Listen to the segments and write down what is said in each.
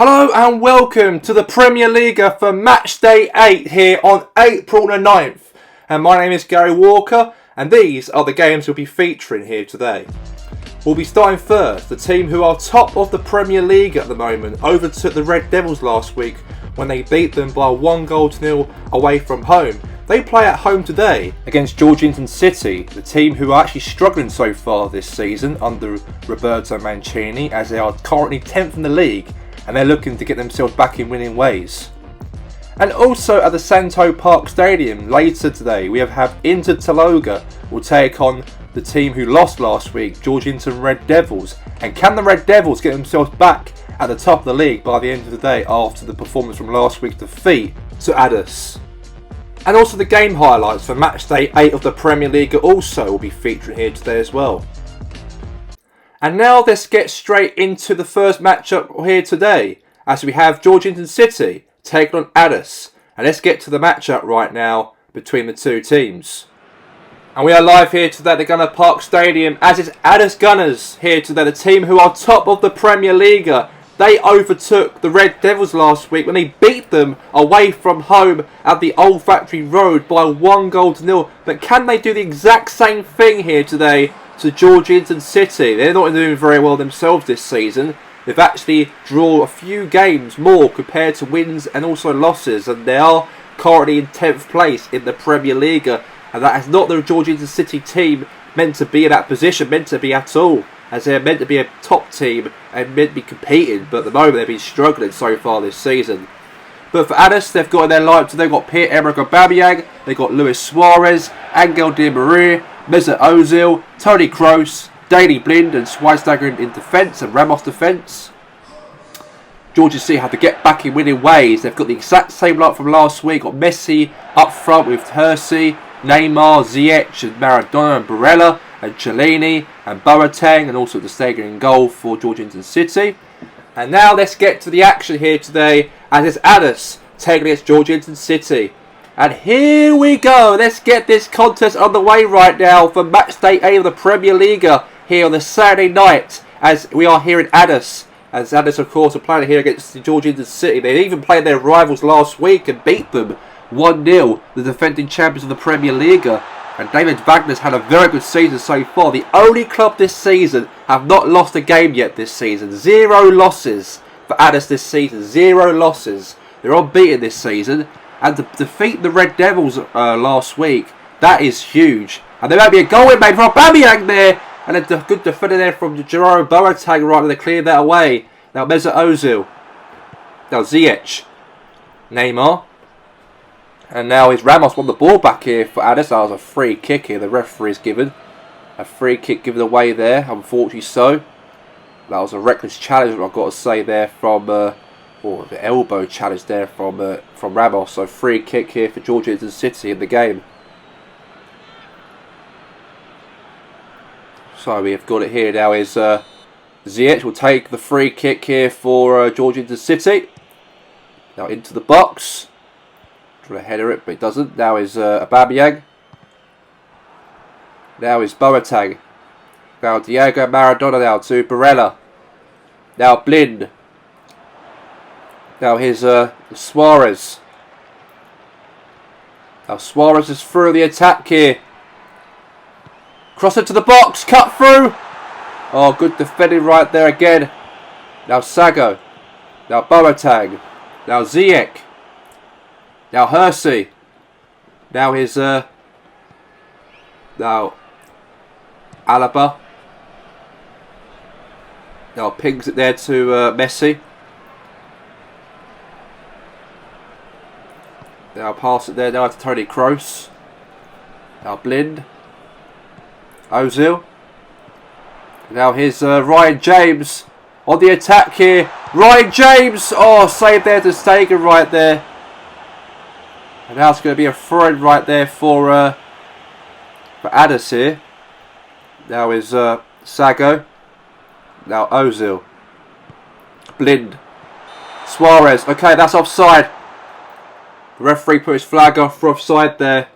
Hello and welcome to the PremierLiga for Matchday 8 here on April the 9th. And my name is Gary Walker and these are the games we'll be featuring here today. We'll be starting first. The team who are top of the PremierLiga at the moment overtook the Red Devils last week when they beat them by 1-0 away from home. They play at home today against Georgetown City, the team who are actually struggling so far this season under Roberto Mancini, as they are currently 10th in the league and they're looking to get themselves back in winning ways. And also at the Santo Park Stadium later today, we have Inter Taloga will take on the team who lost last week, Georgetown Red Devils. And can the Red Devils get themselves back at the top of the league by the end of the day after the performance from last week's defeat to Addis? And also the game highlights for Matchday 8 of the PremierLiga also will be featuring here today as well. And now let's get straight into the first matchup here today, as we have Georgetown City taking on Addis. And let's get to the matchup right now between the two teams. And we are live here today at the Gunner Park Stadium, as it's Addis Gunners here today, the team who are top of the PremierLiga. They overtook the Red Devils last week when they beat them away from home at the Old Factory Road by 1-0. But can they do the exact same thing here today to Georgetown City? They're not doing very well themselves this season. They've actually drawn a few games more compared to wins and also losses, and they are currently in 10th place in the PremierLiga, and that is not the Georgetown City team meant to be in that position, meant to be at all, as they're meant to be a top team and meant to be competing, but at the moment they've been struggling so far this season. But for Addis, they've got in their lineup, they've got Pierre-Emerick Aubameyang, they've got Luis Suarez, Angel Di Maria, Mesut Ozil, Toni Kroos, Daley Blind and Schweinsteiger in defence and Ramos defence. Georgia City have to get back in winning ways. They've got the exact same lineup from last week. Got Messi up front with Hersey, Neymar, Ziyech and Maradona and Barella and Cellini and Boateng, and also the Stegen in goal for Georgetown City. And now let's get to the action here today, as it's Addis taking against Georgetown City. And here we go. Let's get this contest underway right now for Matchday 8 of the PremierLiga here on the Saturday night, as we are here in Addis. As Addis, of course, are playing here against Georgetown City. They even played their rivals last week and beat them 1-0, the defending champions of the PremierLiga. And David Wagner's had a very good season so far. The only club this season have not lost a game yet this season. 0 losses for Addis this season. 0 losses. They're unbeaten this season. And to defeat the Red Devils last week, that is huge. And there might be a goal in made for Aubameyang there. And a good defender there from Jerome Boateng right to clear that away. Now Mesut Ozil. Now Ziyech. Neymar. And now is Ramos won the ball back here for Addis. That was a free kick here. The referee's given. A free kick given away there, unfortunately so. That was a reckless challenge, I've got to say there from... or the elbow challenge there from Ramos. So free kick here for Georgetown City in the game. So we have got it here now. Is Ziyech will take the free kick here for Georgetown City. Now into the box. Trying to header it, but it doesn't. Now is Aubameyang. Now is Boateng. Now Diego Maradona now to Barella. Now Blind. Now here's Suarez. Now Suarez is through the attack here. Cross it to the box, cut through. Oh, good defending right there again. Now Sago. Now Boateng. Now Ziyech. Now Hersey. Now here's now Alaba. Now pings it there to Messi. Now pass it there now to Toni Kroos. Now Blind. Ozil. Now here's Ryan James on the attack here. Ryan James! Oh, save there to Stegen right there. And now it's going to be a throw-in right there for Addis here. Now is Sago. Now Ozil. Blind. Suarez. Okay, that's offside. The referee put his flag off for offside there.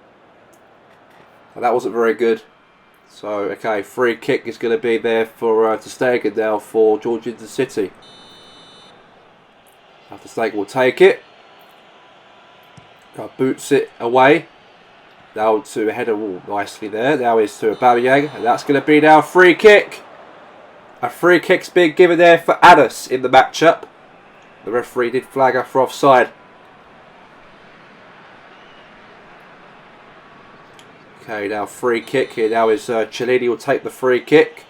And that wasn't very good. So, okay, free kick is going to be there for Ter Stegen now for Georgetown City. After Snake will take it. Boots it away. Now to a header nicely there. Now is to a Aubameyang. And that's going to be now a free kick. A free kick's being given there for Addis in the matchup. The referee did flag her for offside. Okay, now free kick here. Now is Cellini will take the free kick.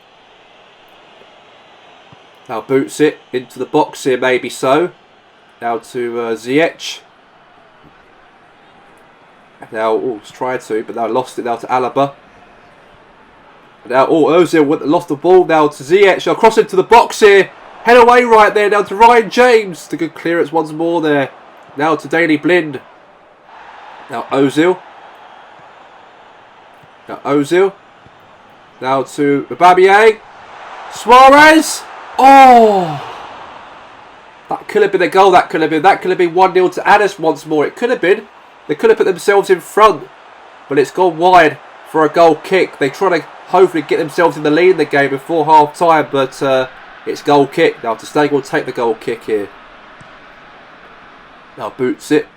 Now boots it into the box here, maybe so. Now to Ziyech. Now, let's try to, but now lost it now to Alaba. Now, Ozil lost the ball now to Ziyech. Now cross into the box here. Head away right there now to Ryan James. The good clearance once more there. Now to Daley Blind. Now Ozil. Now Ozil. Now to Aubameyang. Suarez. Oh! That could have been a goal. That could have been 1-0 to Addis once more. It could have been. They could have put themselves in front, but it's gone wide for a goal kick. They try to hopefully get themselves in the lead in the game before half time, but it's goal kick. Now to Stegen will take the goal kick here. Now boots it.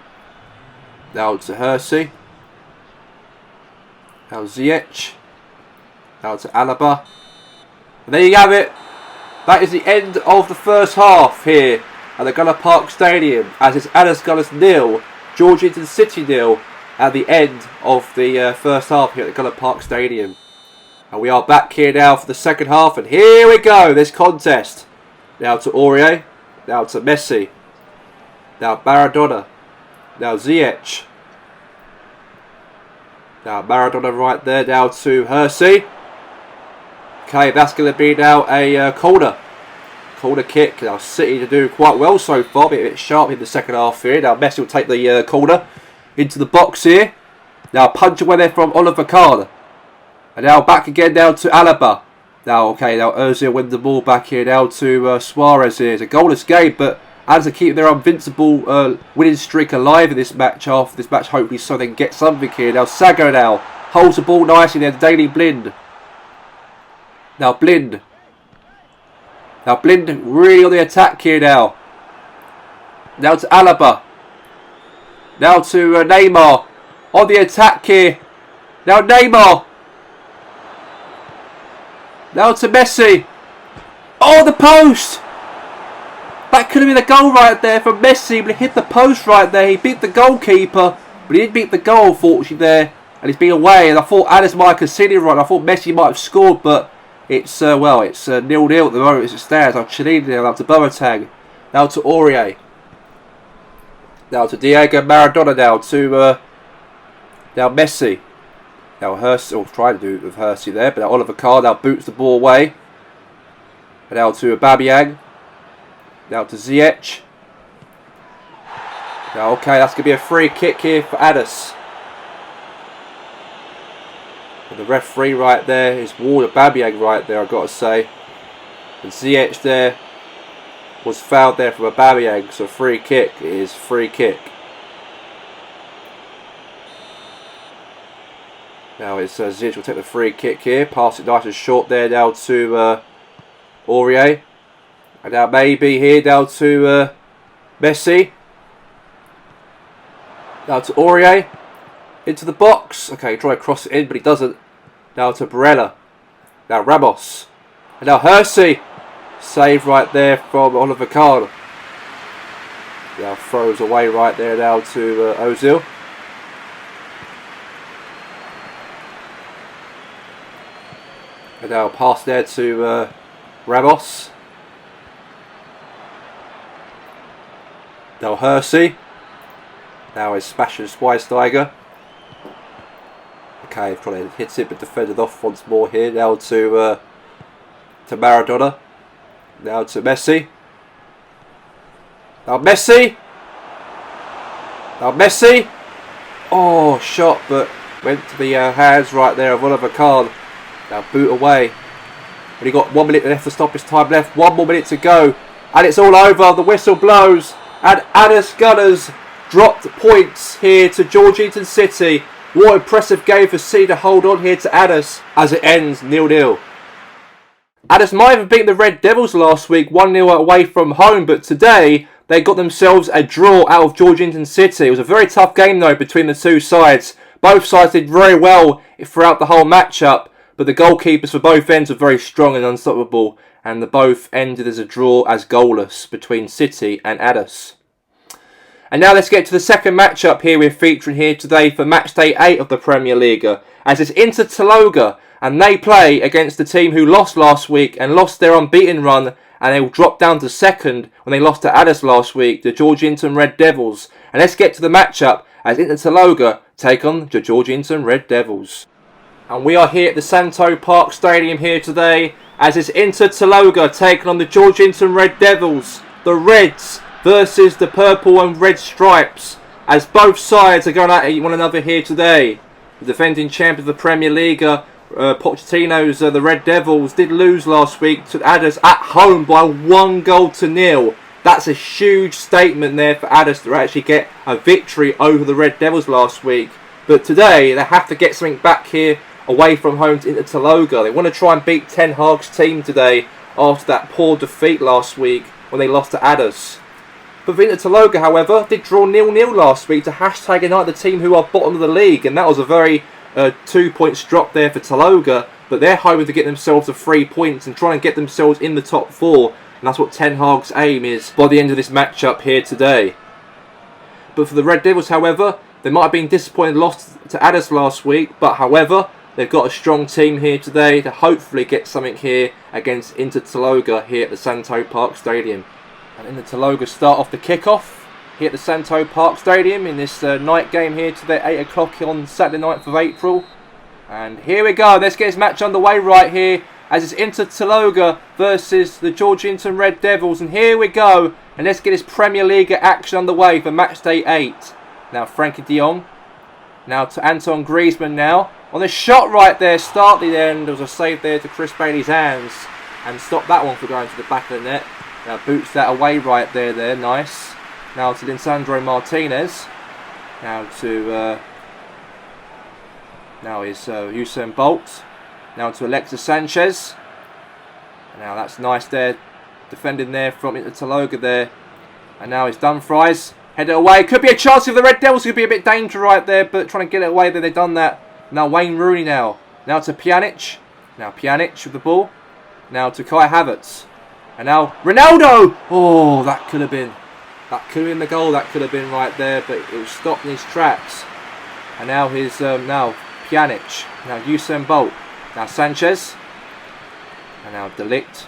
Now to Hersey. Now Ziyech. Now to Alaba. And there you have it. That is the end of the first half here at the Gunner Park Stadium, as it's Addis Gunners 0, Georgetown City 0 at the end of the first half here at the Gunner Park Stadium. And we are back here now for the second half, and here we go, this contest. Now to Aurier, now to Messi, now Maradona, now Ziyech, now Maradona right there, now to Hersey. Okay, that's going to be now a corner kick. Now City to do quite well so far, but a bit sharp in the second half here. Now Messi will take the corner into the box here. Now punch away there from Oliver Kahn. And now back again down to Alaba. Now Ozil wins the ball back here now to Suarez here. It's a goalless game, but as they keep their invincible winning streak alive in this match, after this match hopefully, so they can get something here. Now Sago now holds the ball nicely there to Daley Blind. Now Blind really on the attack here now. Now to Alaba. Now to Neymar on the attack here. Now Neymar. Now to Messi. Oh, the post! That could have been a goal right there from Messi, but he hit the post right there. He beat the goalkeeper, but he didn't beat the goal, unfortunately, there. And he's been away, and I thought Addis might have conceded right. I thought Messi might have scored, but it's 0-0 at the moment as it stands. Now Cellini now to Boateng. Now to Aurier. Now to Diego Maradona now to now Messi. Now Hersey, trying to do it with Hersey there, but now Oliver Kahn now boots the ball away. And now to Aubameyang. Now to Ziyech. Now that's going to be a free kick here for Addis. And the referee right there is warned Aubameyang right there, I've got to say. And Ziyech there was fouled there from Aubameyang, so free kick is free kick. Now it's Ziyech will take the free kick here, pass it nice and short there down to Aurier. And now maybe here down to Messi. Now to Aurier. Into the box. Okay, try to cross it in, but he doesn't. Now to Barella. Now Ramos. And now Hersey. Save right there from Oliver Kahn. Now throws away right there now to Ozil. And now pass there to Ramos. Now Hersey. Now is smashing Schweinsteiger. Okay, probably hits it but defended off once more here. Now to Maradona. Now to Messi. Now Messi. Now Messi. Oh, shot, but went to the hands right there of Oliver Kahn. Now boot away. But he got 1 minute left to stop his time left. 1 more minute to go. And it's all over. The whistle blows. And Addis Gunners dropped points here to Georgetown City. What an impressive game for City to hold on here to Addis as it ends 0-0. Addis might have beaten the Red Devils last week 1-0 away from home, but today they got themselves a draw out of Georgetown City. It was a very tough game though between the two sides. Both sides did very well throughout the whole matchup, but the goalkeepers for both ends were very strong and unstoppable, and the both ended as a draw as goalless between City and Addis. And now let's get to the second matchup here we're featuring here today for Matchday 8 of the PremierLiga, as it's Inter Taloga, and they play against the team who lost last week and lost their unbeaten run, and they will drop down to second when they lost to Addis last week, the Georgetown Red Devils. And let's get to the matchup as Inter Taloga take on the Georgetown Red Devils. And we are here at the Santo Park Stadium here today, as it's Inter Taloga taking on the Georgetown Red Devils, the Reds versus the purple and red stripes, as both sides are going at one another here today. The defending champion of the PremierLiga, Pochettino's the Red Devils, did lose last week to Addis at home by 1-0. That's a huge statement there for Addis to actually get a victory over the Red Devils last week. But today they have to get something back here away from home to Inter Taloga. They want to try and beat Ten Hag's team today after that poor defeat last week when they lost to Addis. But Inter Taloga, however, did draw 0-0 last week to hashtag Unite the team who are bottom of the league, and that was a very 2 points drop there for Taloga, but they're hoping to get themselves to 3 points and try and get themselves in the top 4, and that's what Ten Hag's aim is by the end of this matchup here today. But for the Red Devils, however, they might have been disappointed lost to Addis last week, but however, they've got a strong team here today to hopefully get something here against Inter Taloga here at the Santo Park Stadium. And Inter Taloga start off the kick-off here at the Santo Park Stadium in this night game here today, 8 o'clock on Saturday 9th of April. And here we go, let's get this match underway right here, as it's Inter Taloga versus the Georgetown Red Devils. And here we go, and let's get this PremierLiga action underway for Matchday 8. Now Frankie de Jong, now to Anton Griezmann now, on the shot right there, start the end, there was a save there to Chris Bailey's hands, and stop that one from going to the back of the net. Now boots that away right there, nice. Now to Lisandro Martinez. Now to now is Usain Bolt. Now to Alexis Sanchez. Now that's nice there, defending there from Inter Taloga there. And now it's Dumfries. Headed away. Could be a chance if the Red Devils could be a bit dangerous right there, but trying to get it away there, they've done that. Now Wayne Rooney now. Now to Pjanic. Now Pjanic with the ball. Now to Kai Havertz. And now Ronaldo! Oh, that could have been the goal. That could have been right there, but it was stopped in his tracks. And now his now Pjanic. Now Usain Bolt. Now Sanchez. And now De Ligt.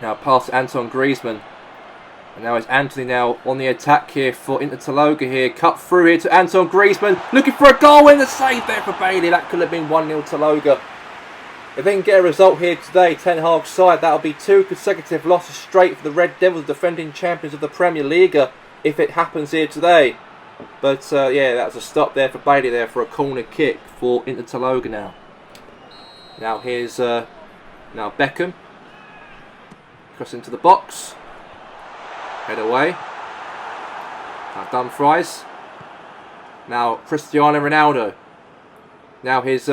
Now past Anton Griezmann. And now it's Anthony now on the attack here for Inter Taloga here. Cut through here to Anton Griezmann. Looking for a goal in the save there for Bailey. That could have been 1-0 Taloga. If they can get a result here today, Ten Hag's side, that'll be 2 consecutive losses straight for the Red Devils, defending champions of the PremierLiga, if it happens here today. But yeah, that was a stop there for Bailey there for a corner kick for Inter Taloga now. Now here's now Beckham. Cross into the box. Head away. Now Dumfries. Now Cristiano Ronaldo. Now here's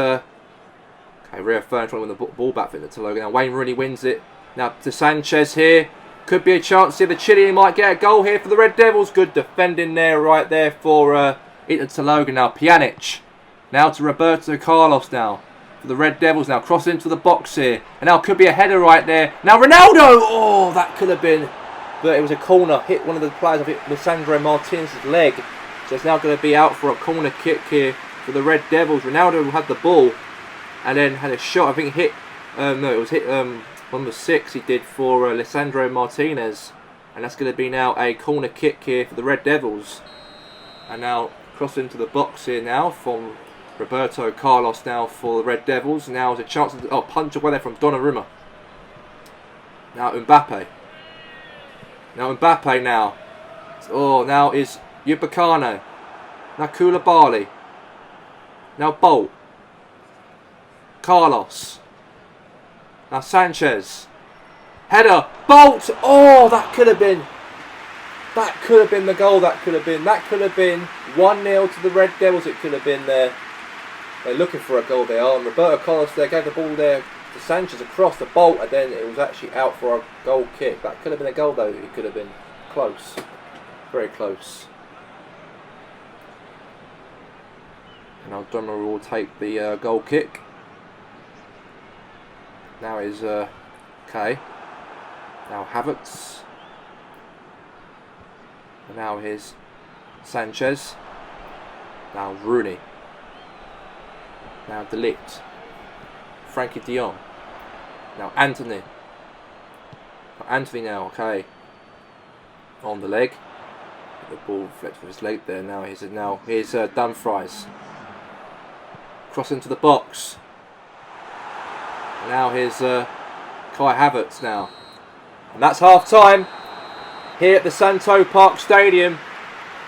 Rio Fern trying to win the ball back for Inter Taloga. Now Wayne Rooney wins it. Now to Sanchez here. Could be a chance here. The Chilean might get a goal here for the Red Devils. Good defending there, right there for Inter Taloga. Now Pjanic. Now to Roberto Carlos now. For the Red Devils now. Cross into the box here. And now could be a header right there. Now Ronaldo! Oh, that could have been. But it was a corner. Hit one of the players of it, Lisandro Martinez's leg. So it's now going to be out for a corner kick here for the Red Devils. Ronaldo had the ball. And then had a shot, I think hit, no, it was hit number 6 he did for Lisandro Martinez. And that's going to be now a corner kick here for the Red Devils. And now cross into the box here now from Roberto Carlos now for the Red Devils. Now there's a chance to punch away there from Donnarumma. Now Mbappe. Now Mbappe now. Oh, now is Upamecano. Now Koulibaly. Now Bolt. Carlos. Now Sanchez. Header. Bolt. Oh, that could have been. That could have been the goal. That could have been. That could have been 1-0 to the Red Devils. It could have been there. They're looking for a goal. They are. And Roberto Carlos there gave the ball there to Sanchez across the Bolt, and then it was actually out for a goal kick. That could have been a goal though. It could have been. close. Very close. And now Donnarumma will take the goal kick. Now is okay. Now Havertz. And now here's Sanchez. Now Rooney. Now De Ligt. Frankie de Jong. Now Anthony. Anthony now, okay. On the leg. The ball reflects with his leg there. Now here's Dumfries. Cross into the box. And now here's Kai Havertz now. And that's half time here at the Santo Park Stadium,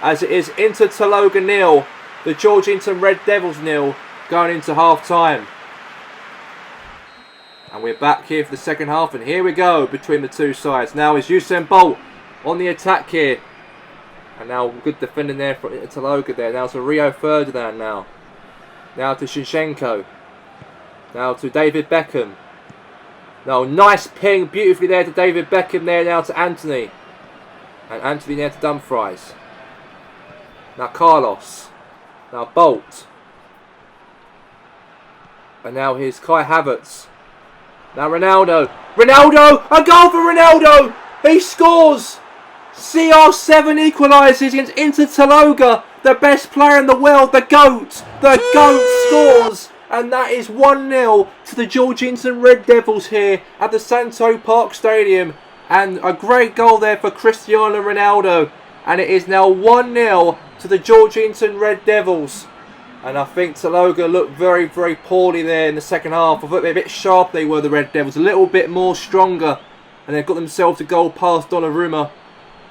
as it is Inter Taloga 0, the Georgington Red Devils 0, going into half time. And we're back here for the second half, and here we go between the two sides. Now is Usain Bolt on the attack here. And now good defending there for Inter Taloga there. Now to Rio Ferdinand now. Now to Shinchenko. Now to David Beckham. Now nice ping beautifully there to David Beckham there. Now to Anthony. And Anthony there to Dumfries. Now Carlos. Now Bolt. And now here's Kai Havertz. Now Ronaldo. Ronaldo! A goal for Ronaldo! He scores! CR7 equalises against Inter Taloga. The best player in the world, the GOAT. The GOAT scores. And that is 1-0 to the Georgington Red Devils here at the Santo Park Stadium. And a great goal there for Cristiano Ronaldo. And it is now 1-0 to the Georgington Red Devils. And I think Taloga looked very, very poorly there in the second half. I thought a bit sharp they were, the Red Devils. A little bit more stronger. And they've got themselves a goal past Donnarumma.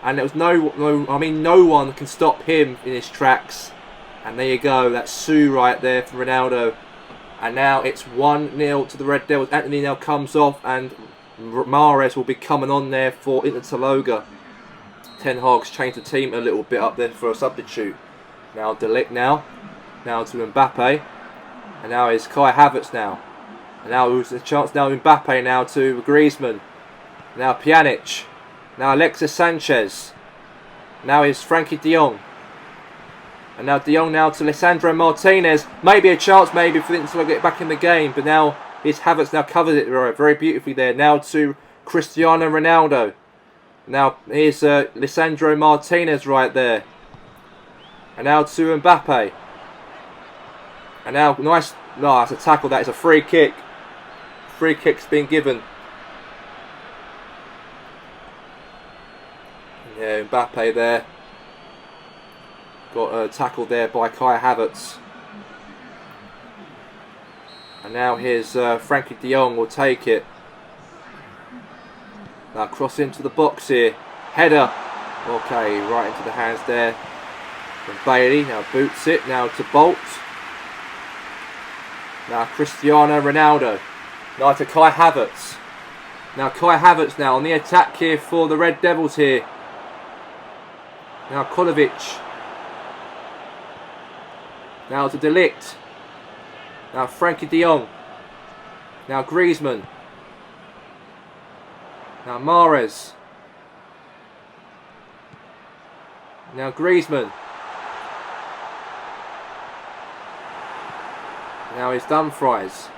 And there was no one can stop him in his tracks. And there you go. That's Sue right there for Ronaldo. And now it's 1-0 to the Red Devils. Anthony now comes off, and Mahrez will be coming on there for Inter Taloga. Ten Hag's changed the team a little bit up there for a substitute. Now De Ligt now. Now to Mbappe. And now is Kai Havertz now. And now there's a chance now Mbappe now to Griezmann. Now Pjanic. Now Alexis Sanchez. Now is Frankie de Jong. And now de Jong now to Lisandro Martinez. Maybe a chance maybe for Inter to get back in the game. But now his Havertz now covers it very beautifully there. Now to Cristiano Ronaldo. Now here's Lisandro Martinez right there. And now to Mbappe. And now nice. No, that's a tackle. That is a free kick. Free kick's been given. Yeah, Mbappe there. Got tackled there by Kai Havertz. And now here's Frankie de Jong will take it. Now cross into the box here. Header. Okay, right into the hands there from Bailey. Now boots it. Now to Bolt. Now Cristiano Ronaldo. Now to Kai Havertz. Now Kai Havertz now on the attack here for the Red Devils here. Now Kolovic. Now to De Ligt. Now Frankie de Jong. Now Griezmann. Now Mahrez. Now Griezmann. Now is Dumfries.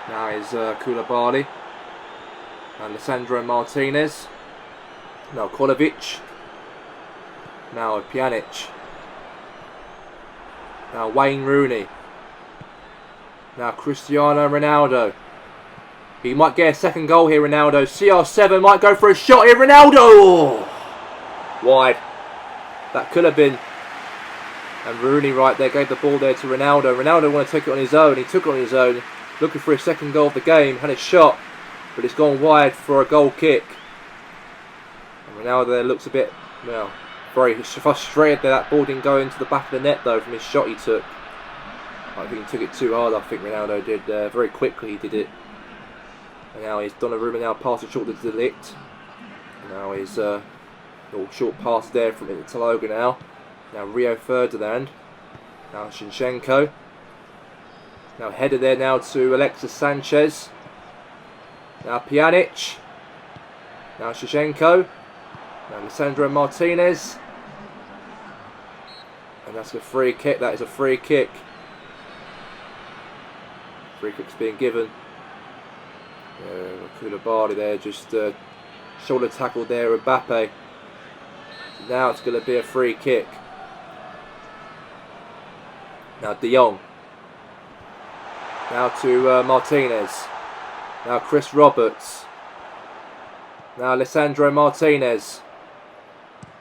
Now is Koulibaly. And Lisandro Martinez. Now Kolovic. Now Pjanic. Now Wayne Rooney. Now Cristiano Ronaldo. He might get a second goal here, Ronaldo. CR7 might go for a shot here. Ronaldo! Oh! Wide. That could have been. And Rooney right there gave the ball there to Ronaldo. Ronaldo wanted to take it on his own. He took it on his own. Looking for his second goal of the game. Had a shot. But it's gone wide for a goal kick. And Ronaldo there looks a bit, well, very frustrated that ball didn't go into the back of the net though from his shot he took. I think he took it too hard. I think Ronaldo did. Very quickly he did it. And now he's Donnarumma now passing short to De Ligt. Now he's little short pass there from Inter Taloga now. Now Rio Ferdinand. Now Shinchenko. Now header there now to Alexis Sanchez. Now Pjanic. Now Shevchenko. Now Lisandro Martinez. And that's a free kick. That is a free kick. Free kick's being given. Koulibaly there just shoulder tackle there, Mbappe. Now it's going to be a free kick. Now De Jong. Now to Martinez. Now Chris Roberts. Now Lisandro Martinez.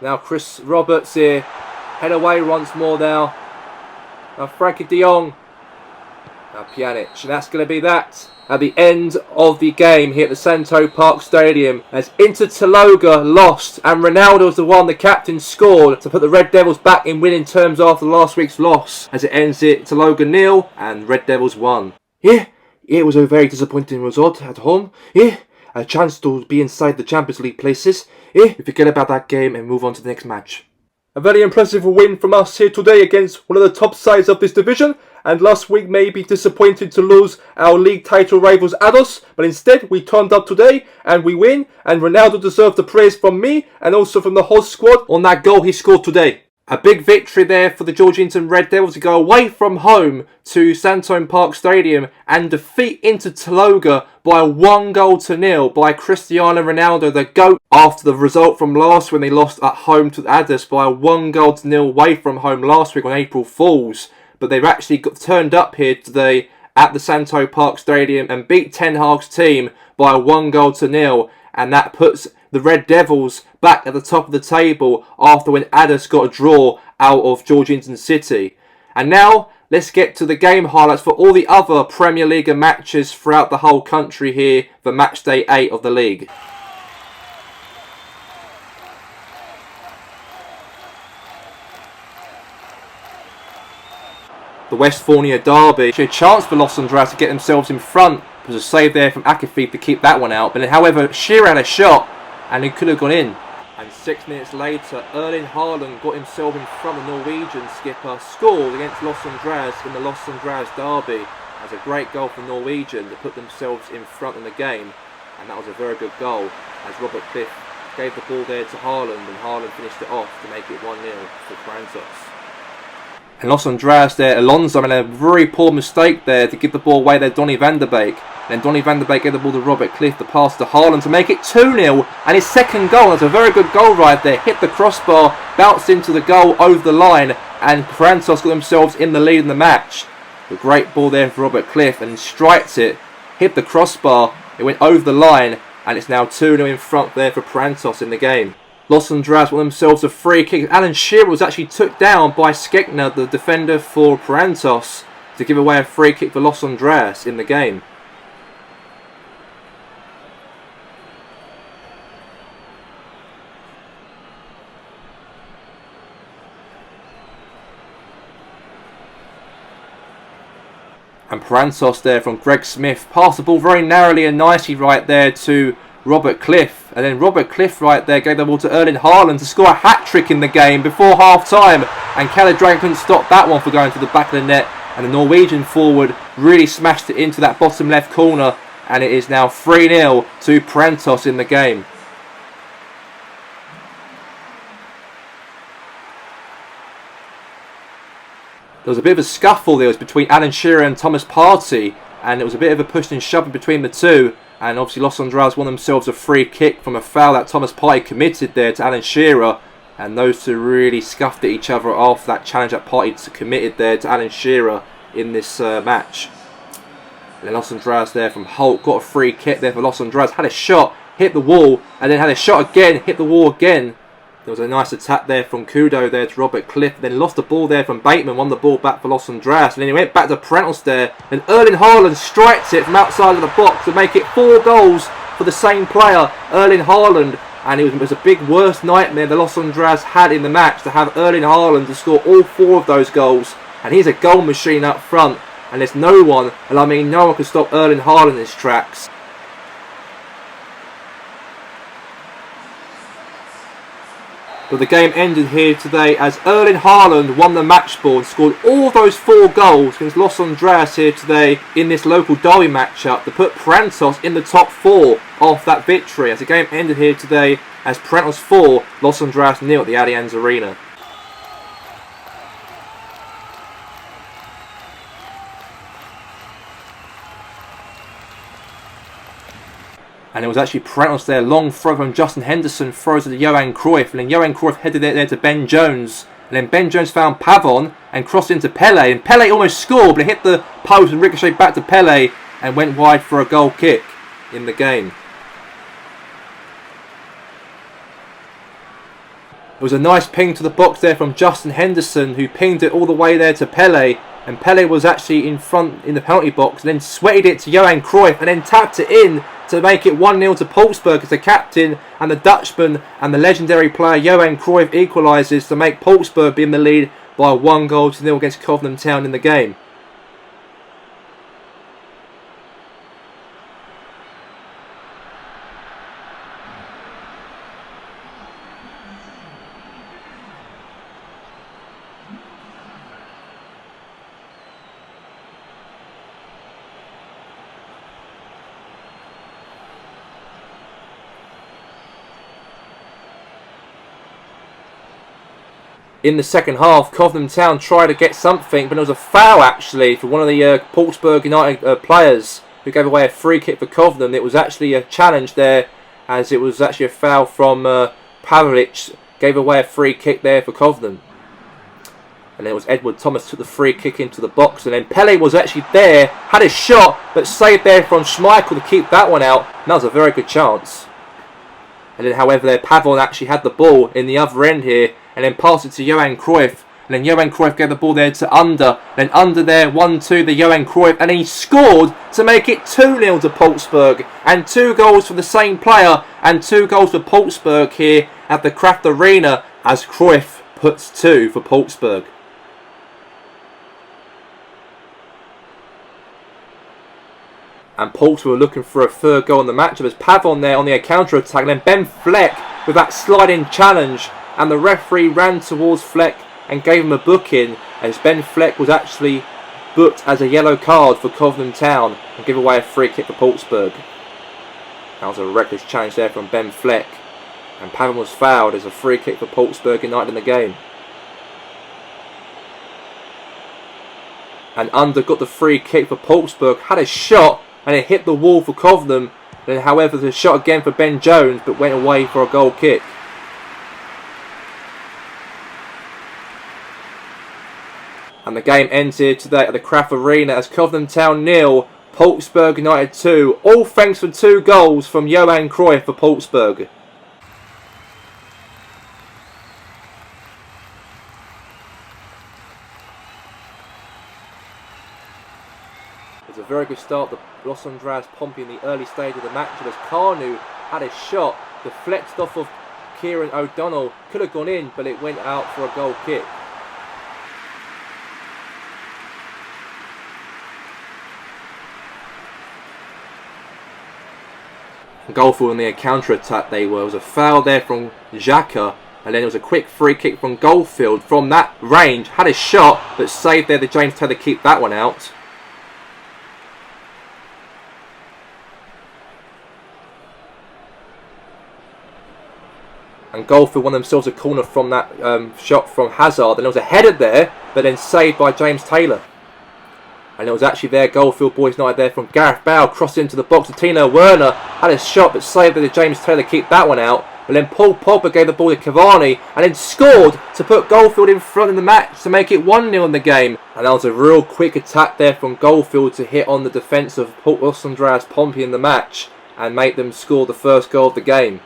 Now Chris Roberts here. Head away once more now. Now Frankie De Jong. Now Pjanic. And that's going to be that at the end of the game here at the Santo Park Stadium, as Inter Taloga lost and Ronaldo was the one, the captain, scored to put the Red Devils back in winning terms after last week's loss, as it ends it Taloga 0 and Red Devils 1. Yeah, it was a very disappointing result at home. Yeah, a chance to be inside the Champions League places. Yeah, we forget about that game and move on to the next match. A very impressive win from us here today against one of the top sides of this division. And last week maybe disappointed to lose our league title rivals Ados, but instead we turned up today and we win, and Ronaldo deserved the praise from me and also from the whole squad on that goal he scored today. A big victory there for the Georgetown Red Devils to go away from home to Santo Park Stadium and defeat Inter Taloga by 1-0 by Cristiano Ronaldo, the GOAT, after the result from last when they lost at home to Ados by 1-0 away from home last week on April Fools. But they've actually turned up here today at the Santo Park Stadium and beat Ten Hag's team by 1-0, and that puts the Red Devils back at the top of the table after when Ados got a draw out of Georgetown City. And now let's get to the game highlights for all the other PremierLiga matches throughout the whole country here for Matchday 8 of the league. The Westphalia derby. A chance for Los Andrade to get themselves in front. There was a save there from Akifib to keep that one out. But then, however, Shearer had a shot and it could have gone in. And 6 minutes later, Erling Haaland got himself in front of the Norwegian skipper, scored against Los Andrade in the Los Andrade derby. That's a great goal for Norwegian to put themselves in front in the game. And that was a very good goal, as Robert Cliff gave the ball there to Haaland and Haaland finished it off to make it 1-0 for Prantos. And Los Andrade there, Alonso made a very poor mistake there to give the ball away there, Donny van der Beek. Then Donny van der Beek gave the ball to Robert Cliff, the pass to Haaland to make it 2-0. And his second goal, that's a very good goal right there. Hit the crossbar, bounced into the goal over the line, and Prantos got themselves in the lead in the match. A great ball there for Robert Cliff, and he strikes it, hit the crossbar, it went over the line, and it's now 2-0 in front there for Prantos in the game. Los Andrade won themselves a free kick. Alan Shearer was actually took down by Skekna, the defender for Prantos, to give away a free kick for Los Andrade in the game. And Prantos there from Greg Smith passed the ball very narrowly and nicely right there to Robert Cliff, and then Robert Cliff right there gave the ball to Erling Haaland to score a hat-trick in the game before half-time, and Caladrag couldn't stop that one for going to the back of the net, and the Norwegian forward really smashed it into that bottom left corner, and it is now 3-0 to Prantos in the game. There was a bit of a scuffle there between Alan Shearer and Thomas Partey, and it was a bit of a push and shove between the two. And obviously Los Andrade won themselves a free kick from a foul that Thomas Partey committed there to Alan Shearer. And those two really scuffed at each other after that challenge that Partey committed there to Alan Shearer in this match. And then Los Andrade there from Holt got a free kick there for Los Andrade. Had a shot, hit the wall, and then had a shot again, hit the wall again. There was a nice attack there from Kudo there to Robert Cliff. Then lost the ball there from Bateman, won the ball back for Los Andrade. And then he went back to Prantos there. And Erling Haaland strikes it from outside of the box to make it 4 goals for the same player, Erling Haaland. And it was a big worst nightmare the Los Andrade had in the match to have Erling Haaland to score all 4 of those goals. And he's a goal machine up front. And there's no one, and I mean no one can stop Erling Haaland in his tracks. But the game ended here today as Erling Haaland won the match ball and scored all those 4 goals against Los Andreas here today in this local derby matchup to put Prantos in the top 4 of that victory, as the game ended here today as Prantos 4, Los Andreas 0 at the Allianz Arena. And it was actually Prantos there, long throw from Justin Henderson, throws to Johan Cruyff, and then Johan Cruyff headed it there to Ben Jones, and then Ben Jones found Pavon and crossed into Pele, and Pele almost scored, but it hit the post and ricocheted back to Pele and went wide for a goal kick in the game. It was a nice ping to the box there from Justin Henderson, who pinged it all the way there to Pele, and Pele was actually in front in the penalty box, and then sweated it to Johan Cruyff, and then tapped it in to make it 1-0 to Wolfsburg as the captain and the Dutchman and the legendary player Johan Cruyff equalises to make Wolfsburg be in the lead by 1-0 against Cobham Town in the game. In the second half, Cobham Town tried to get something, but it was a foul actually for one of the Wolfsburg United players who gave away a free kick for Cobham. It was actually a challenge there, as it was actually a foul from Pavlic, gave away a free kick there for Cobham. And then it was Edward Thomas took the free kick into the box, and then Pele was actually there, had a shot, but saved there from Schmeichel to keep that one out, and that was a very good chance. And then however there, Pavon actually had the ball in the other end here, and then passed it to Johan Cruyff, and then Johan Cruyff gave the ball there to Under, then Under there 1-2 the Johan Cruyff, and he scored to make it 2-0 to Wolfsburg, and 2 goals for the same player, and 2 goals for Wolfsburg here at the Kraft Arena, as Cruyff puts 2 for Wolfsburg. And Wolfsburg were looking for a 3rd goal in the match. There was Pavon there on the counter-attack, and then Ben Fleck with that sliding challenge, and the referee ran towards Fleck and gave him a booking, as Ben Fleck was actually booked as a yellow card for Cobham Town and give away a free kick for Wolfsburg. That was a reckless challenge there from Ben Fleck, and Pavon was fouled as a free kick for Wolfsburg United in the game. And Under got the free kick for Wolfsburg, had a shot, and it hit the wall for Cobham. Then however the shot again for Ben Jones, but went away for a goal kick. And the game ends here today at the Kraft Arena as Cobham Town 0, Wolfsburg United 2. All thanks for 2 goals from Johan Cruyff for Wolfsburg. It's a very good start. The Los Andreas Pompey in the early stage of the match, as Carnu had a shot deflected off of Kieran O'Donnell. Could have gone in, but it went out for a goal kick. Goalfield on the counter-attack they were. It was a foul there from Xhaka, and then it was a quick free kick from Goldfield from that range. Had a shot, but saved there the James Taylor to keep that one out. And Goldfield won themselves a corner from that shot from Hazard, and there was a header there, but then saved by James Taylor. And it was actually there, Goldfield Boys United there from Gareth Bale, crossed into the box to Tino Werner, had a shot but saved by James Taylor to keep that one out. But then Paul Pogba gave the ball to Cavani and then scored to put Goldfield in front in the match to make it 1-0 in the game. And that was a real quick attack there from Goldfield to hit on the defence of Los Andreas Pompey in the match and make them score the first goal of the game.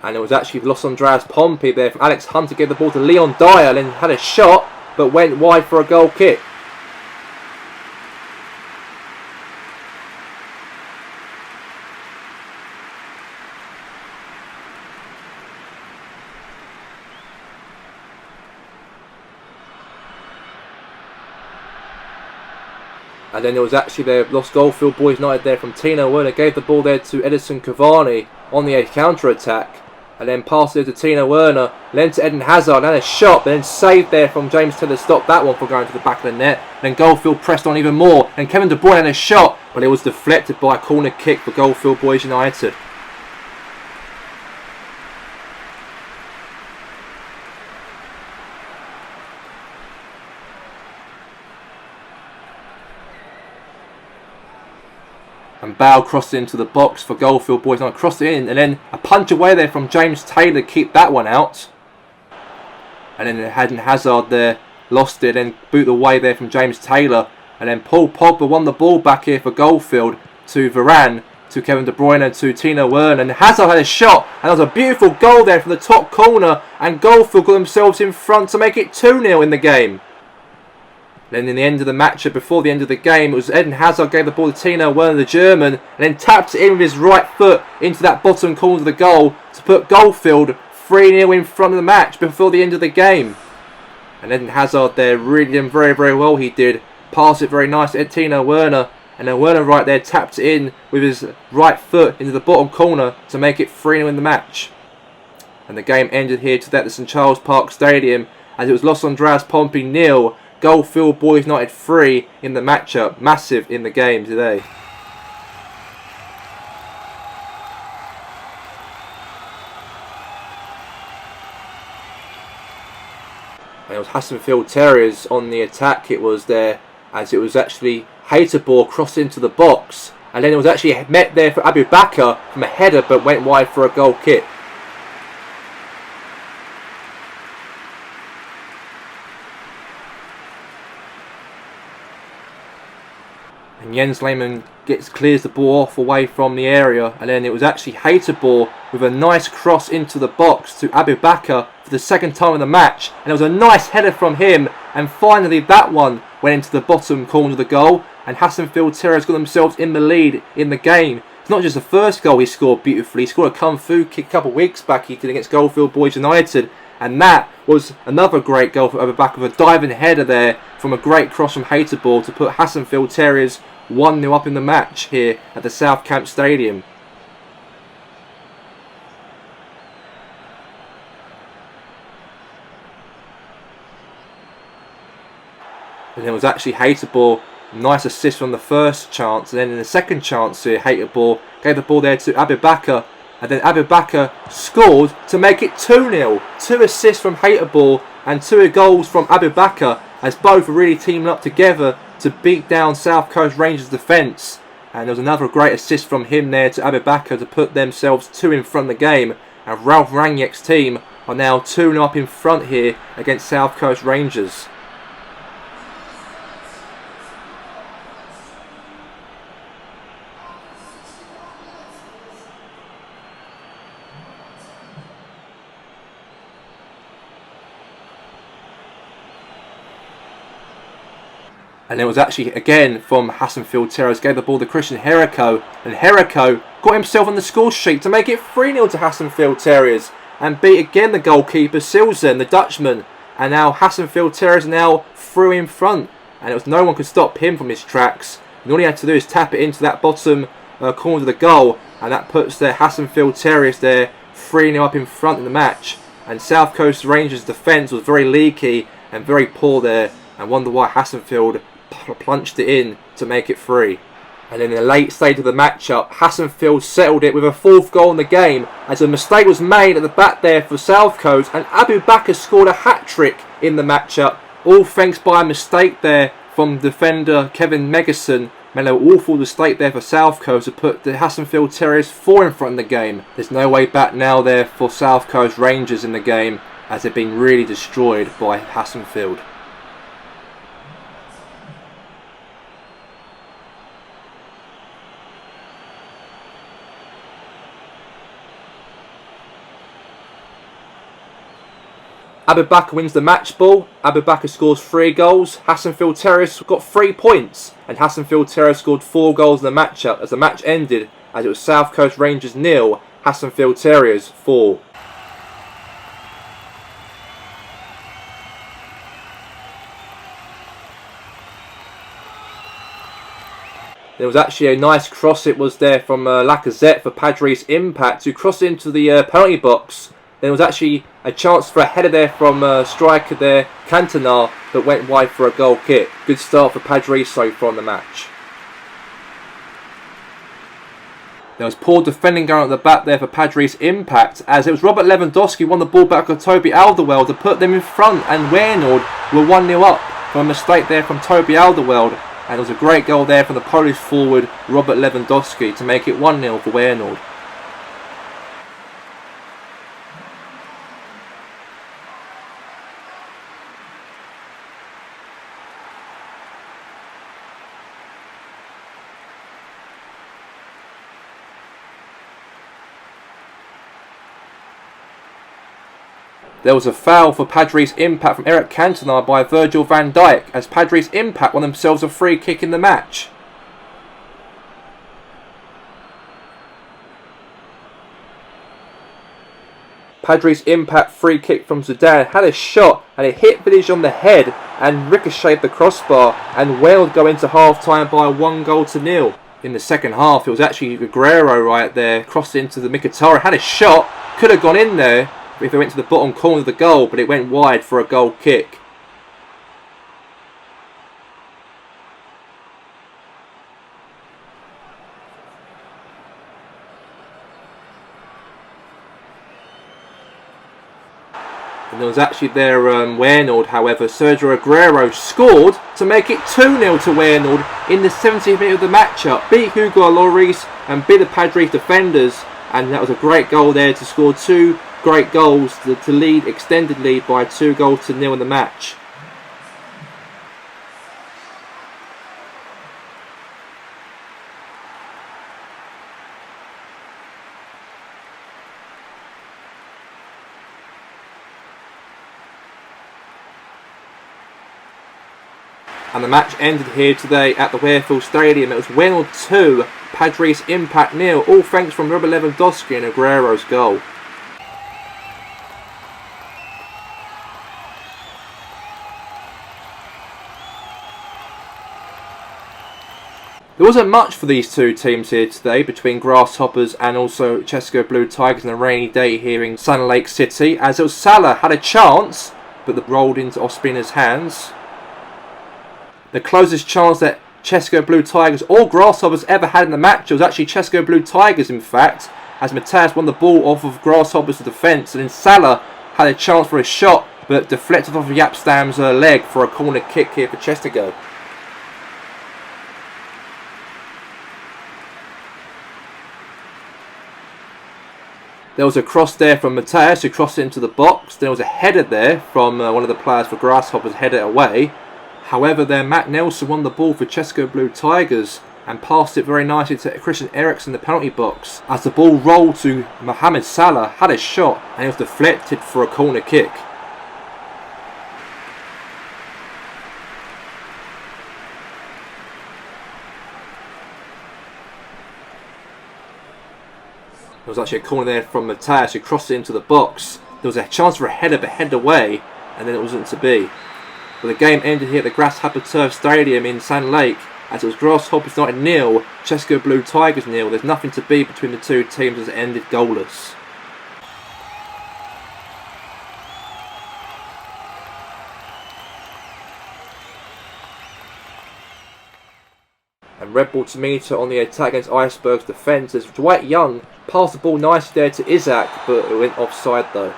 And it was actually Los Andreas Pompey there from Alex Hunter, gave the ball to Leon Dyer and had a shot but went wide for a goal kick. And then there was actually the lost Goldfield Boys United there from Tino Werner. Gave the ball there to Edison Cavani on the counter-attack. And then passed it to Tino Werner. Then to Eden Hazard. And a shot. But then saved there from James Taylor. Stopped that one from going to the back of the net. Then Goldfield pressed on even more. And Kevin De Bruyne had a shot. But it was deflected by a corner kick for Goldfield Boys United. And Bale crossed it into the box for Goldfield Boys. Now crossed it in, and then a punch away there from James Taylor to keep that one out. And then Eden Hazard there lost it, and boot away there from James Taylor. And then Paul Pogba won the ball back here for Goldfield to Varane, to Kevin De Bruyne, to Tino Werner. And Hazard had a shot, and there was a beautiful goal there from the top corner. And Goldfield got themselves in front to make it 2-0 in the game. Then in the end of the match, before the end of the game, it was Eden Hazard gave the ball to Tino Werner, the German, and then tapped it in with his right foot into that bottom corner of the goal to put Goldfield 3-0 in front of the match before the end of the game. And Eden Hazard there really did very, very well. He did pass it very nice to Tino Werner, and then Werner right there tapped it in with his right foot into the bottom corner to make it 3-0 in the match. And the game ended here to that at St Charles Park Stadium as it was Los Andreas Pompey 0. Goldfield Boys United 3 in the matchup. Massive in the game today. And it was Hassenfield Terriers on the attack. It was there as it was actually Haterball crossed into the box. And then it was actually met there for Abu Bakr from a header but went wide for a goal kick. And Jens Lehmann clears the ball off away from the area, and then it was actually Haterball with a nice cross into the box to Abu Bakr for the second time in the match, and it was a nice header from him, and finally that one went into the bottom corner of the goal, and Hassenfield Terriers got themselves in the lead in the game. It's not just the first goal he scored beautifully, he scored a kung fu kick a couple of weeks back he did against Goldfield Boys United, and that was another great goal for Abu Bakr with a diving header there from a great cross from Haterball to put Hassenfield Terriers 1-0 up in the match here at the South Camp Stadium. And there was actually Haterball, nice assist from the first chance, and then in the second chance here, Haterball gave the ball there to Abu Bakr, and then Abu Bakr scored to make it 2-0. 2 assists from Haterball and 2 goals from Abu Bakr, as both were really teaming up together to beat down South Coast Rangers' defence. And there was another great assist from him there to Abu Bakr to put themselves 2 in front of the game. And Ralph Rangnick's team are now 2-0 up in front here against South Coast Rangers. And it was actually again from Hassenfield Terriers, gave the ball to Christian Herrico, and Herrico got himself on the score sheet to make it 3-0 to Hassenfield Terriers and beat again the goalkeeper Silzen, the Dutchman. And now Hassenfield Terriers are now through in front, and it was no one could stop him from his tracks. And all he had to do is tap it into that bottom corner of the goal, and that puts the Hassenfield Terriers there 3-0 up in front in the match. And South Coast Rangers' defence was very leaky and very poor there, and wonder why Hassenfield plunged it in to make it 3. And in the late stage of the matchup, Hassenfield settled it with a 4th goal in the game as a mistake was made at the back there for South Coast, and Abu Bakr scored a hat-trick in the matchup, all thanks by a mistake there from defender Kevin Megerson. Made an awful mistake there for South Coast to put the Hassenfield Terriers 4 in front of the game. There's no way back now there for South Coast Rangers in the game as they've been really destroyed by Hassenfield. Abu Bakr wins the match ball. Abu Bakr scores 3 goals. Hassenfield Terriers got 3 points. And Hassenfield Terriers scored 4 goals in the matchup as the match ended as it was South Coast Rangers 0, Hassenfield Terriers 4. There was actually a nice cross it was there from Lacazette for Padres Impact to cross into the penalty box. There was actually a chance for a header there from striker there, Cantona, that went wide for a goal kick. Good start for Padres so far in the match. There was poor defending going at the back there for Padres Impact, as it was Robert Lewandowski who won the ball back of Toby Alderweireld to put them in front, and Wernord were 1-0 up from a mistake there from Toby Alderweireld, and it was a great goal there from the Polish forward Robert Lewandowski to make it 1-0 for Wernord. There was a foul for Padres Impact from Eric Cantona by Virgil van Dijk, as Padres Impact won themselves a free kick in the match. Padres Impact free kick from Zidane had a shot and it hit Vidic on the head and ricocheted the crossbar, and Wales go into half time by 1-0. In the second half, it was actually Aguero right there, crossed into the Mkhitaryan, had a shot, could have gone in there if it went to the bottom corner of the goal, but it went wide for a goal kick. And there was actually there Wernord, however, Sergio Aguero scored to make it 2-0 to Wernord in the 70th minute of the matchup. Beat Hugo Lloris and beat the Padres defenders, and that was a great goal there to score two great goals to lead, extended lead by 2-0 in the match. And the match ended here today at the Warefield Stadium. It was Wales 2, Padres Impact 0, all thanks from Robert Lewandowski and Aguero's goal. There wasn't much for these two teams here today between Grasshoppers and also Chesco Blue Tigers on a rainy day here in Sun Lake City, as it was Salah had a chance but that rolled into Ospina's hands. The closest chance that Chesco Blue Tigers or Grasshoppers ever had in the match was actually Chesco Blue Tigers, in fact, as Mateus won the ball off of Grasshoppers' defence, and then Salah had a chance for a shot but deflected off of Yapstam's leg for a corner kick here for Chesco. There was a cross there from Mateus who crossed it into the box. There was a header there from one of the players for Grasshoppers, headed it away. However, there Matt Nelson won the ball for Chesco Blue Tigers and passed it very nicely to Christian Eriksen in the penalty box, as the ball rolled to Mohamed Salah, had a shot and it was deflected for a corner kick. There was actually a corner there from Mateus who crossed it into the box. There was a chance for a header but headed away, and then it wasn't to be. But the game ended here at the Grasshopper Turf Stadium in Sand Lake, as it was Grasshoppers United 0, Chesco Blue Tigers 0. There's nothing to be between the two teams as it ended goalless. And Red Bull Tomato on the attack against Iceberg's defence as Dwight Young passed the ball nicely there to Isaac, but it went offside though.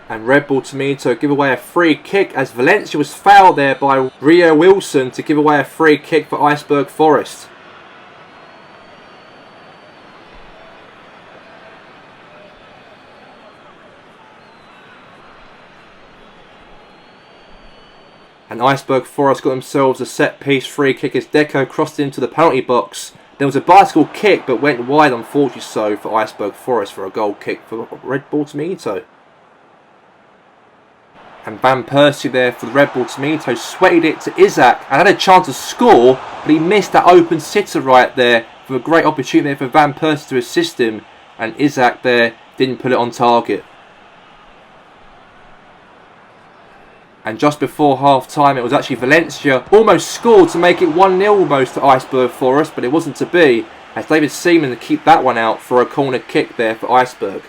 And Red Bull Tomato give away a free kick as Valencia was fouled there by Rio Wilson to give away a free kick for Iceberg Forest. And Iceberg Forest got themselves a set-piece free kick as Deco crossed into the penalty box. There was a bicycle kick but went wide, unfortunately so, for Iceberg Forest for a goal kick for Red Bull Tomato. And Van Persie there for the Red Bull Tomato sweated it to Isaac and had a chance to score, but he missed that open sitter right there for a great opportunity there for Van Persie to assist him, and Isaac there didn't put it on target. And just before half time, it was actually Valencia almost scored to make it 1-0 almost to Iceberg Forest, but it wasn't to be, as David Seaman to keep that one out for a corner kick there for Iceberg.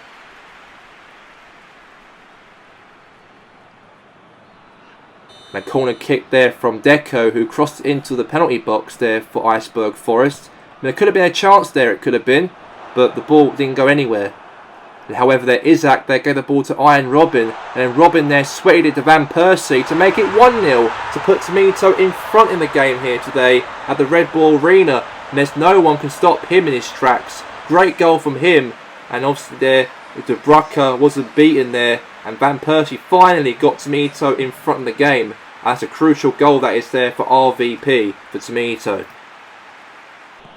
And a corner kick there from Deco, who crossed it into the penalty box there for Iceberg Forest. And there could have been a chance there, it could have been, but the ball didn't go anywhere. And however, there Isaac there gave the ball to Iron Robin, and then Robin there sweated it to Van Persie to make it 1-0 to put Tomito in front in the game here today at the Red Bull Arena. And there's no one can stop him in his tracks. Great goal from him, and obviously there De Bruyne wasn't beaten there, and Van Persie finally got Tomito in front of the game. That's a crucial goal that is there for RVP for Tomito.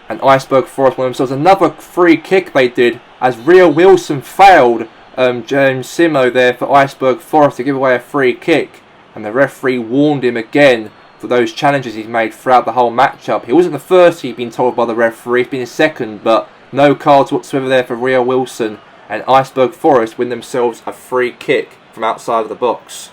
And Iceberg Forest won themselves another free kick they did, as Rio Wilson failed James Simo there for Iceberg Forest to give away a free kick, and the referee warned him again for those challenges he's made throughout the whole matchup. He wasn't the first he'd been told by the referee, he's been the second, but no cards whatsoever there for Rio Wilson, and Iceberg Forest win themselves a free kick from outside of the box.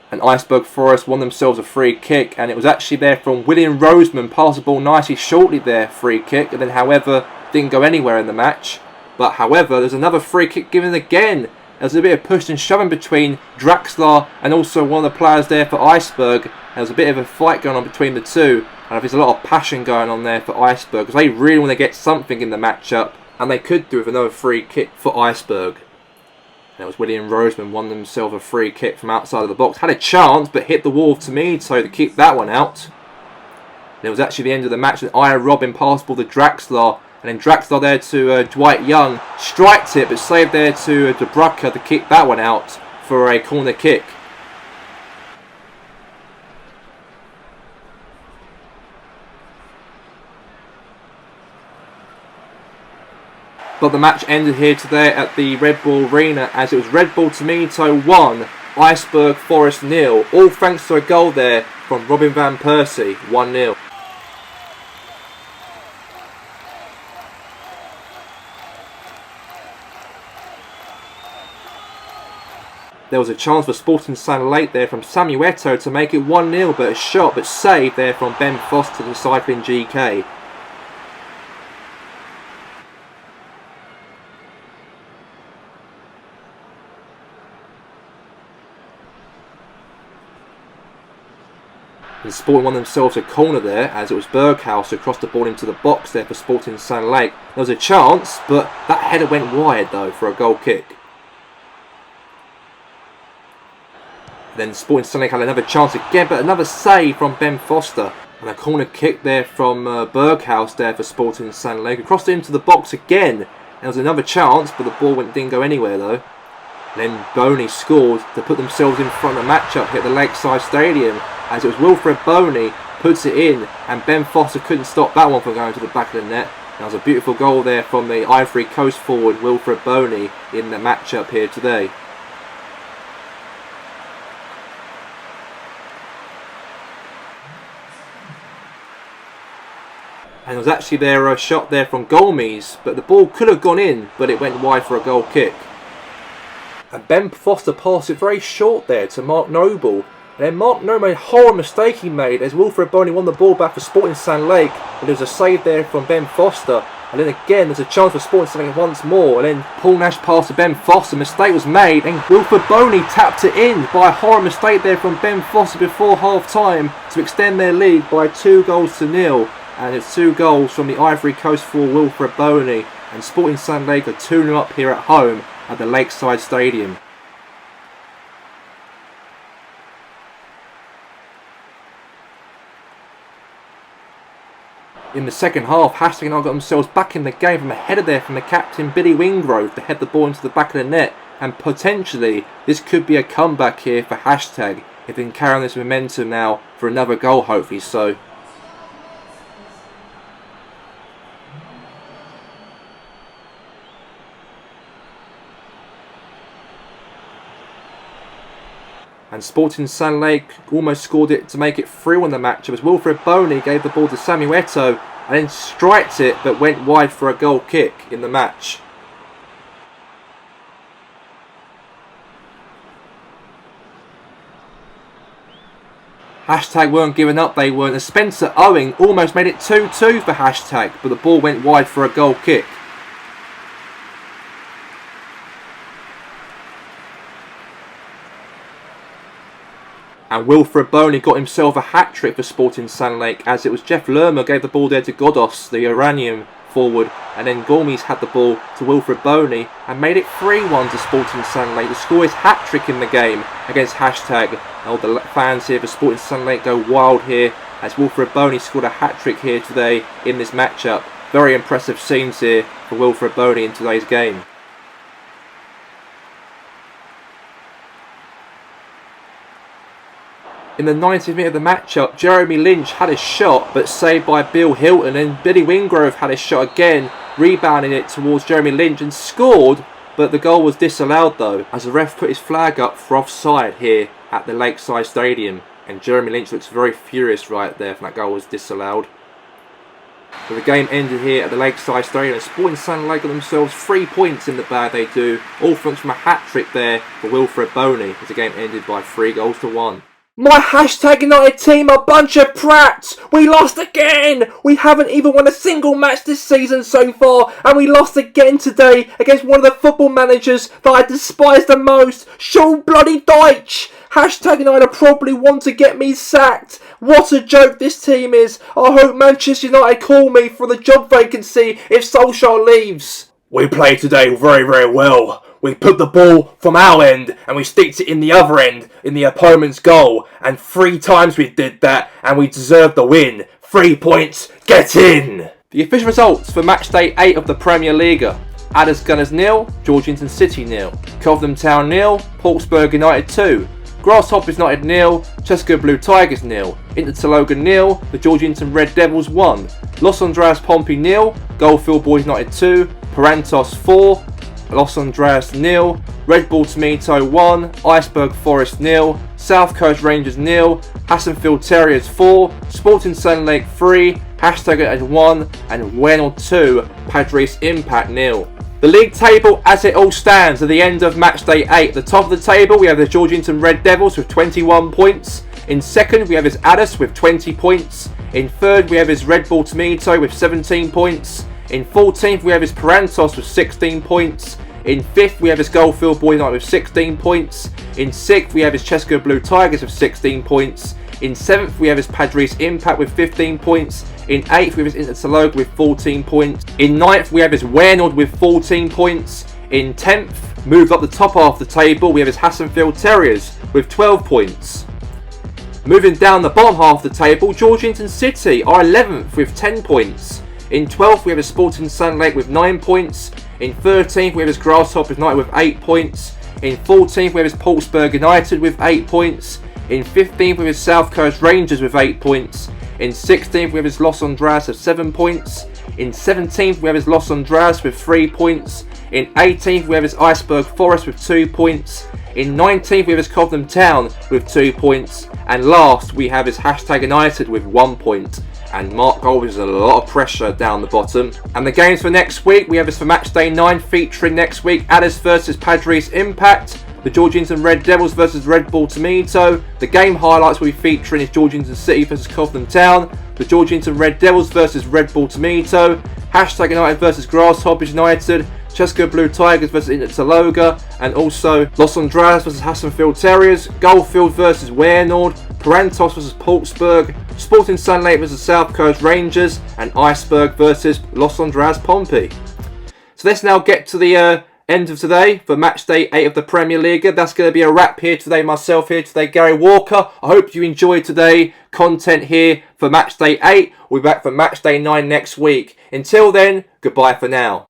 And Iceberg Forest won themselves a free kick, and it was actually there from William Roseman, passed the ball nicely shortly there, free kick, and then however didn't go anywhere in the match. But however, there's another free kick given again. There's a bit of push and shoving between Draxler and also one of the players there for Iceberg. There's a bit of a fight going on between the two, and there's a lot of passion going on there for Iceberg, because they really want to get something in the matchup, and they could do with another free kick for Iceberg. And it was William Roseman won themselves a free kick from outside of the box. Had a chance, but hit the wall of Tomito to keep that one out. And it was actually the end of the match, and Iron Robin passed ball to Draxler, and then Draxler there to Dwight Young, striked it, but saved there to De Bruyne to keep that one out for a corner kick. But the match ended here today at the Red Bull Arena, as it was Red Bull Tomito 1, Iceberg Forest 0, all thanks to a goal there from Robin Van Persie, 1-0. There was a chance for Sporting San Lake there from Samueto to make it 1-0, but a shot but saved there from Ben Foster, the cycling GK. And Sporting won themselves a corner there, as it was Berghaus who crossed the ball into the box there for Sporting San Lake. There was a chance, but that header went wide though for a goal kick. Then Sporting San Lake had another chance again, but another save from Ben Foster. And a corner kick there from Berghaus there for Sporting San Lake, who crossed it into the box again. There was another chance, but the ball didn't go anywhere though. Then Boney scored to put themselves in front of the matchup here at the Lakeside Stadium, as it was Wilfred Boney puts it in, and Ben Foster couldn't stop that one from going to the back of the net. That was a beautiful goal there from the Ivory Coast forward Wilfred Boney in the matchup here today. And it was actually there a shot there from Golmes, but the ball could have gone in, but it went wide for a goal kick. And Ben Foster passed it very short there to Mark Noble. And then Mark Noble made a horrible mistake he made, as Wilfred Boney won the ball back for Sporting San Lake. But there was a save there from Ben Foster. And then again, there's a chance for Sporting San Lake once more. And then Paul Nash passed to Ben Foster. Mistake was made, and Wilfred Boney tapped it in by a horrible mistake there from Ben Foster before half time to extend their lead by 2-0. And it's 2 goals from the Ivory Coast for Wilfred Boney. And Sporting San Lake are 2-0 up here at home at the Lakeside Stadium. In the second half, Hashtag and I got themselves back in the game from a header there from the captain Billy Wingrove to head the ball into the back of the net, and potentially this could be a comeback here for Hashtag if they can carry on this momentum now for another goal, hopefully so. And Sporting San Lake almost scored it to make it 3-1 in the match. It was Wilfred Boney gave the ball to Samueto and then striked it, but went wide for a goal kick in the match. Hashtag weren't giving up, they weren't, as Spencer Owen almost made it 2-2 for Hashtag, but the ball went wide for a goal kick. And Wilfred Boney got himself a hat-trick for Sporting Sunlake, as it was Jeff Lerma gave the ball there to Godos, the Iranian forward, and then Gomes had the ball to Wilfred Boney and made it 3-1 to Sporting Sunlake to score his hat-trick in the game against Hashtag. All the fans here for Sporting Sunlake go wild here as Wilfred Boney scored a hat-trick here today in this matchup. Very impressive scenes here for Wilfred Boney in today's game. In the 90th minute of the matchup, Jeremy Lynch had a shot, but saved by Bill Hilton, and Billy Wingrove had a shot again, rebounding it towards Jeremy Lynch and scored, but the goal was disallowed though, as the ref put his flag up for offside here at the Lakeside Stadium, and Jeremy Lynch looks very furious right there if that goal was disallowed. But the game ended here at the Lakeside Stadium, and Sporting Sunlake got themselves 3 points in the bag they do, all thanks from a hat-trick there for Wilfred Boney, as the game ended by 3-1. My Hashtag United team are a bunch of prats! We lost again! We haven't even won a single match this season so far, and we lost again today against one of the football managers that I despise the most, Sean Bloody Dyche! Hashtag United probably want to get me sacked. What a joke this team is. I hope Manchester United call me for the job vacancy if Solskjaer leaves. We played today very, very well. We put the ball from our end and we sticked it in the other end in the opponent's goal. And 3 times we did that and we deserved the win. 3 points, get in! The official results for Matchday 8 of the PremierLiga. Adders Gunners 0, Georgington City 0, Cobham Town 0, Portsburg United 2, Grasshoppers United 0, Chester Blue Tigers 0, Intertaloga 0, the Georgington Red Devils 1, Los Andreas Pompey 0, Goldfield Boys United 2, Parantos 4, Los Andreas 0, Red Bull Tomato 1, Iceberg Forest 0, South Coast Rangers 0, Hassenfield Terriers 4, Sporting Sunlake 3, Hashtag United 1, and Wennell 2, Padres Impact 0. The league table as it all stands at the end of Matchday 8. At the top of the table we have the Georgington Red Devils with 21 points. In second we have his Addis with 20 points. In third we have his Red Bull Tomato with 17 points. In 14th we have his Parantos with 16 points. In 5th we have his Goldfield Boys United with 16 points. In 6th we have his Chester Blue Tigers with 16 points. In 7th we have his Padres Impact with 15 points. In 8th we have his Intertaloga with 14 points. In 9th we have his Wernald with 14 points. In 10th, moved up the top half of the table, we have his Hassenfield Terriers with 12 points. Moving down the bottom half of the table, Georgington City are 11th with 10 points. In 12th we have his Sporting Sunlake with 9 points. In 13th we have his Grasshoppers United with 8 points. In 14th we have his Portsburg United with 8 points. In 15th we have his South Coast Rangers with 8 points. In 16th we have his Los Andreas with 7 points. In 17th we have his Los Andreas with 3 points. In 18th we have his Iceberg Forest with 2 points. In 19th we have his Cobham Town with 2 points. And last we have his Hashtag United with 1 point. And Mark Gold is a lot of pressure down the bottom. And the games for next week, we have this for Matchday 9 featuring next week Addis versus Padres Impact, the Georgington Red Devils versus Red Bull Tomato. The game highlights will be featuring is Georgington City versus Cobham Town, the Georgington Red Devils versus Red Bull Tomato, Hashtag United versus Grasshoppers United, Chester Blue Tigers versus Intertaloga, and also Los Andreas versus Hassenfield Terriers, Goldfield versus Wernald, Parantos versus Portsburg, Sporting Sunlake versus South Coast Rangers, and Iceberg versus Los Andreas Pompey. So let's now get to the end of today for Matchday 8 of the PremierLiga. That's going to be a wrap here today. Myself here today, Gary Walker. I hope you enjoyed today content here for Matchday 8. We'll be back for Matchday 9 next week. Until then, goodbye for now.